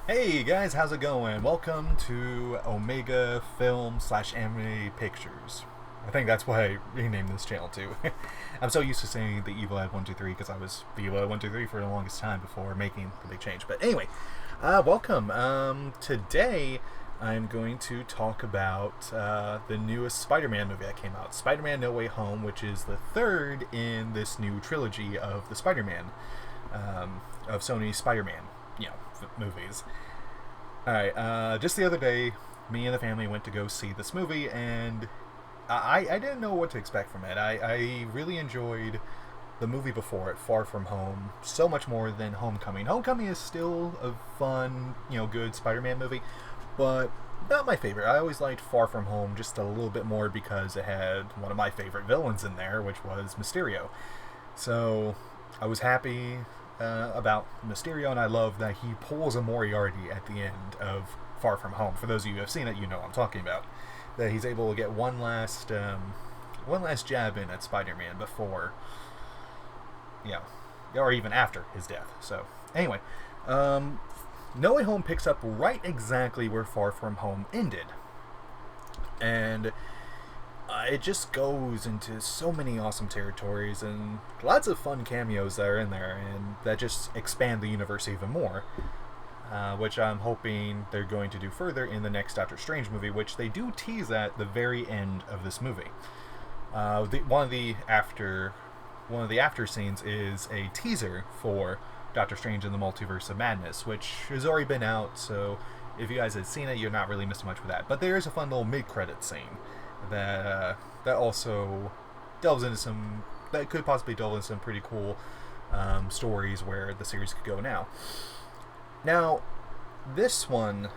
Hey guys, how's it going? Welcome to Omega Film slash Anime Pictures. I think that's why I renamed this channel too. I'm so used to saying the Evil Ed 123 because I was the Evil Ed 123 for the longest time before making the big change. But anyway, welcome. Today I'm going to talk about the newest Spider-Man movie that came out, Spider-Man No Way Home, which is the third in this new trilogy of the Spider-Man, of Sony's Spider-Man, movies. Alright, just the other day, me and the family went to go see this movie, and I didn't know what to expect from it. I really enjoyed the movie before it, Far From Home, so much more than Homecoming. Homecoming is still a fun, good Spider-Man movie, but not my favorite. I always liked Far From Home just a little bit more because it had one of my favorite villains in there, which was Mysterio. So I was happy about Mysterio, and I love that he pulls a Moriarty at the end of Far From Home. For those of you who have seen it, you know what I'm talking about. That he's able to get one last jab in at Spider-Man before, or even after his death. So anyway, No Way Home picks up right exactly where Far From Home ended, and it just goes into so many awesome territories and lots of fun cameos that are in there, and that just expand the universe even more, which I'm hoping they're going to do further in the next Doctor Strange movie, which they do tease at the very end of this movie. One of the after scenes is a teaser for Doctor Strange in the Multiverse of Madness, which has already been out, so if you guys had seen it, you're not really missing much with that. But there is a fun little mid-credit scene that also delves into that could possibly delve into some pretty cool stories where the series could go now. Now, this one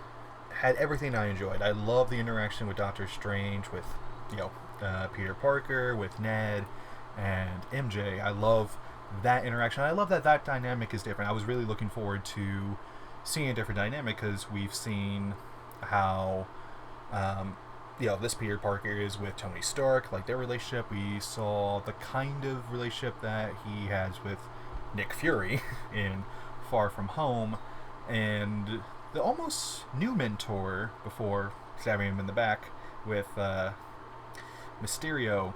had everything I enjoyed. I love the interaction with Doctor Strange, with Peter Parker, with Ned, and MJ. I love that interaction. I love that dynamic is different. I was really looking forward to seeing a different dynamic because we've seen how this Peter Parker is with Tony Stark, like their relationship. We saw the kind of relationship that he has with Nick Fury in Far From Home, and the almost new mentor before stabbing him in the back with Mysterio.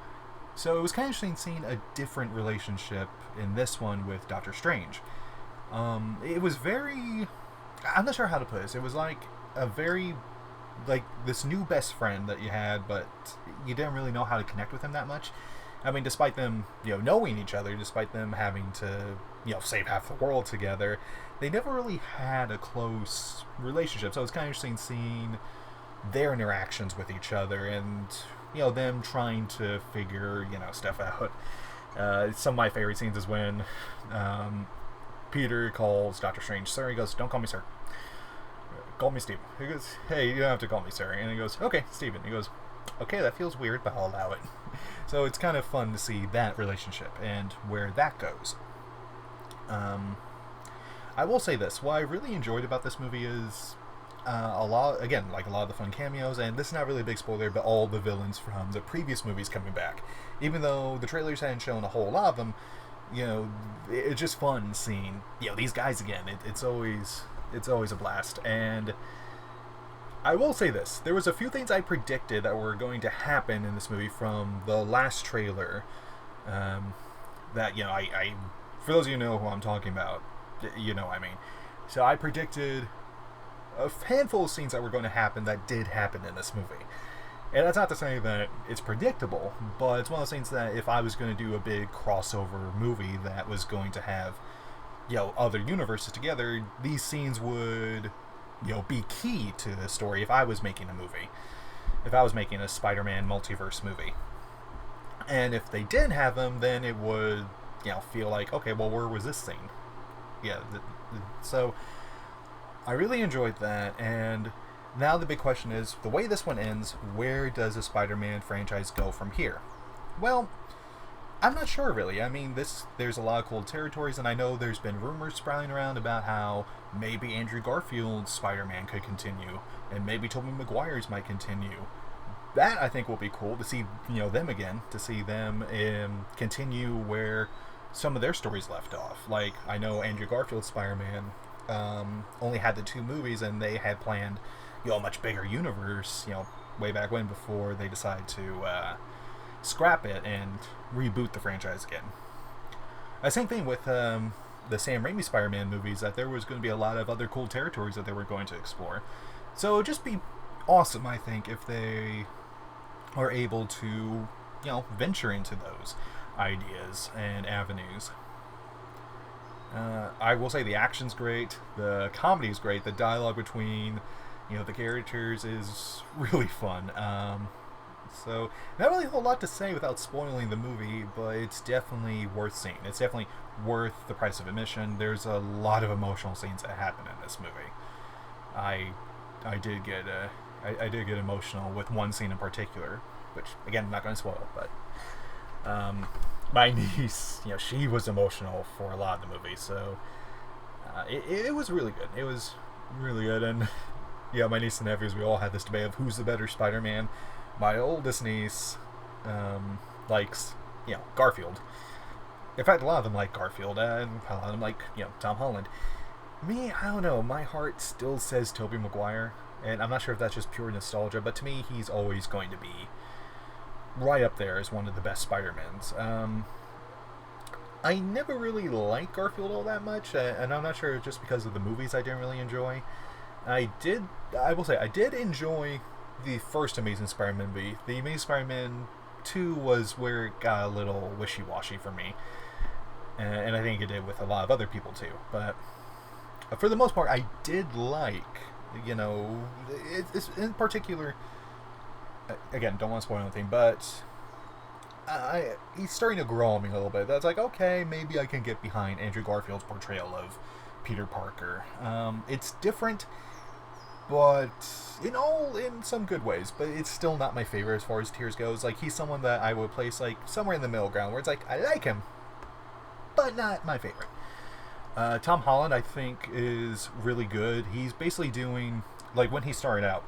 So it was kind of interesting seeing a different relationship in this one with Doctor Strange. It was very... I'm not sure how to put this. It was like a very... like this new best friend that you had, but you didn't really know how to connect with him that much. I mean, despite them, knowing each other, despite them having to, save half the world together, they never really had a close relationship. So it's kind of interesting seeing their interactions with each other and, them trying to figure, stuff out. Some of my favorite scenes is when Peter calls Doctor Strange sir. He goes, "Don't call me sir. Call me Steven." He goes, "Hey, you don't have to call me sir." And he goes, "Okay, Steven." He goes, "Okay, that feels weird, but I'll allow it." So it's kind of fun to see that relationship and where that goes. I will say this: what I really enjoyed about this movie is a lot of the fun cameos, and this is not really a big spoiler, but all the villains from the previous movies coming back. Even though the trailers hadn't shown a whole lot of them, it's just fun seeing these guys again. It's always a blast. And I will say this: there was a few things I predicted that were going to happen in this movie from the last trailer. That I for those of you who know who I'm talking about, what I mean. So I predicted a handful of scenes that were going to happen that did happen in this movie. And that's not to say that it's predictable, but it's one of those things that if I was going to do a big crossover movie that was going to have other universes together, these scenes would be key to the story if I was making a movie, if I was making a Spider-Man multiverse movie. And if they didn't have them, then it would feel like, okay, well, where was this scene? So I really enjoyed that. And now the big question is, the way this one ends, where does the Spider-Man franchise go from here? Well, I'm not sure, really. I mean, there's a lot of cool territories, and I know there's been rumors sprouting around about how maybe Andrew Garfield's Spider-Man could continue, and maybe Tobey Maguire's might continue. That, I think, will be cool to see, them again, to see them continue where some of their stories left off. Like, I know Andrew Garfield's Spider-Man only had the two movies, and they had planned, a much bigger universe, way back when, before they decided to scrap it and reboot the franchise again. Same thing with the Sam Raimi Spider-Man movies, that there was going to be a lot of other cool territories that they were going to explore. So it would just be awesome, I think, if they are able to, venture into those ideas and avenues. I will say the action's great, the comedy's great, the dialogue between, the characters is really fun. So, not really a whole lot to say without spoiling the movie, but it's definitely worth seeing. It's definitely worth the price of admission. There's a lot of emotional scenes that happen in this movie. I did get emotional with one scene in particular, which, again, I'm not going to spoil, but my niece, she was emotional for a lot of the movie, so it was really good. It was really good, and my niece and nephews, we all had this debate of who's the better Spider-Man. My oldest niece likes, Garfield. In fact, a lot of them like Garfield, and a lot of them like, Tom Holland. Me, I don't know, my heart still says Tobey Maguire, and I'm not sure if that's just pure nostalgia, but to me, he's always going to be right up there as one of the best Spider-Mans. I never really liked Garfield all that much, and I'm not sure if just because of the movies I didn't really enjoy. I will say, I did enjoy the first Amazing Spider-Man movie. The Amazing Spider-Man 2 was where it got a little wishy-washy for me, and I think it did with a lot of other people too. But for the most part, I did like, it's in particular, again, don't want to spoil anything, but he's starting to grow on me a little bit. That's like, okay, maybe I can get behind Andrew Garfield's portrayal of Peter Parker. It's different, but in some good ways, but it's still not my favorite as far as tiers goes. Like, he's someone that I would place like somewhere in the middle ground, where it's like, I like him, but not my favorite. Tom Holland, I think, is really good. He's basically doing, like, when he started out,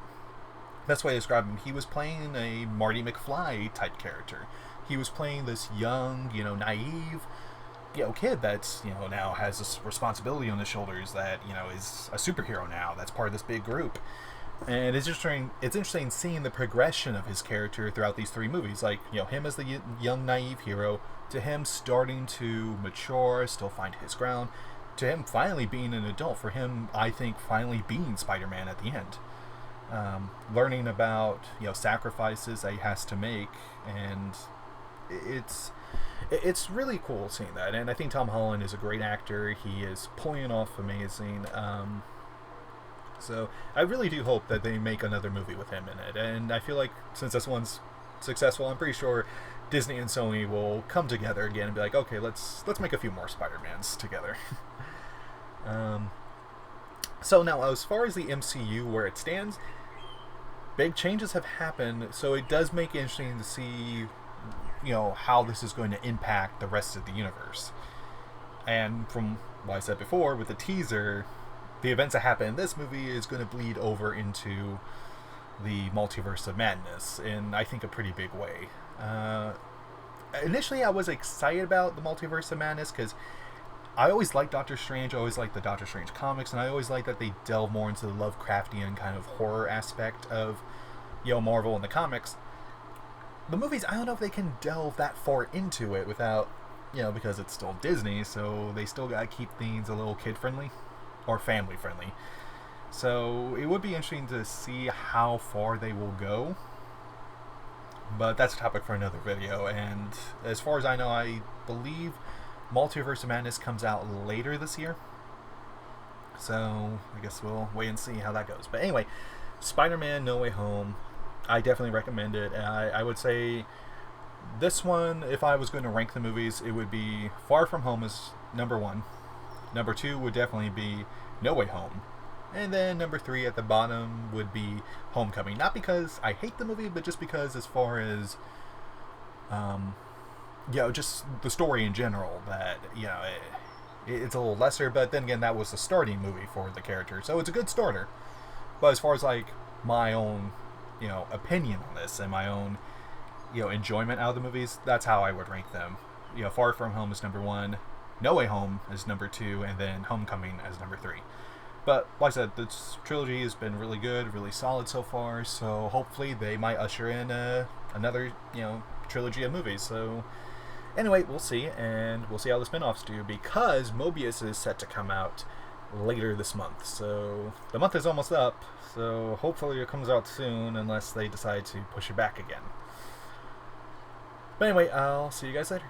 that's why I describe him. He was playing a Marty McFly type character. He was playing this young, naive, kid that's, now has this responsibility on his shoulders that, is a superhero now, that's part of this big group. And it's interesting seeing the progression of his character throughout these three movies. Like, him as the young, naive hero, to him starting to mature, still find his ground, to him finally being an adult, for him, I think, finally being Spider-Man at the end. Learning about, sacrifices that he has to make, and it's really cool seeing that. And I think Tom Holland is a great actor. He is pulling it off amazing. So I really do hope that they make another movie with him in it. And I feel like since this one's successful, I'm pretty sure Disney and Sony will come together again and be like, okay, let's make a few more Spider-Mans together. So now, as far as the MCU, where it stands, big changes have happened, so it does make it interesting to see, how this is going to impact the rest of the universe. And from what I said before, with the teaser, the events that happen in this movie is going to bleed over into the Multiverse of Madness in, I think, a pretty big way. Initially, I was excited about the Multiverse of Madness because I always liked Doctor Strange. I always liked the Doctor Strange comics, and I always liked that they delve more into the Lovecraftian kind of horror aspect of, Marvel and the comics. The movies, I don't know if they can delve that far into it without, because it's still Disney, so they still gotta keep things a little kid-friendly or family-friendly. So it would be interesting to see how far they will go, but that's a topic for another video. And as far as I know, I believe Multiverse of Madness comes out later this year, so I guess we'll wait and see how that goes. But anyway, Spider-Man No Way Home, I definitely recommend it. I would say this one, if I was going to rank the movies, it would be Far From Home as number 1. Number 2 would definitely be No Way Home. And then number 3 at the bottom would be Homecoming. Not because I hate the movie, but just because as far as just the story in general, that, it's a little lesser, but then again, that was the starting movie for the character, so it's a good starter. But as far as, like, my own, opinion on this, and my own, enjoyment out of the movies, that's how I would rank them. Far From Home is number 1, No Way Home is number 2, and then Homecoming as number 3. But like I said, this trilogy has been really good, really solid so far. So hopefully they might usher in another, trilogy of movies. So anyway, we'll see, and we'll see how the spin-offs do, because Mobius is set to come out later this month. So the month is almost up. So hopefully it comes out soon, unless they decide to push it back again. But anyway, I'll see you guys later.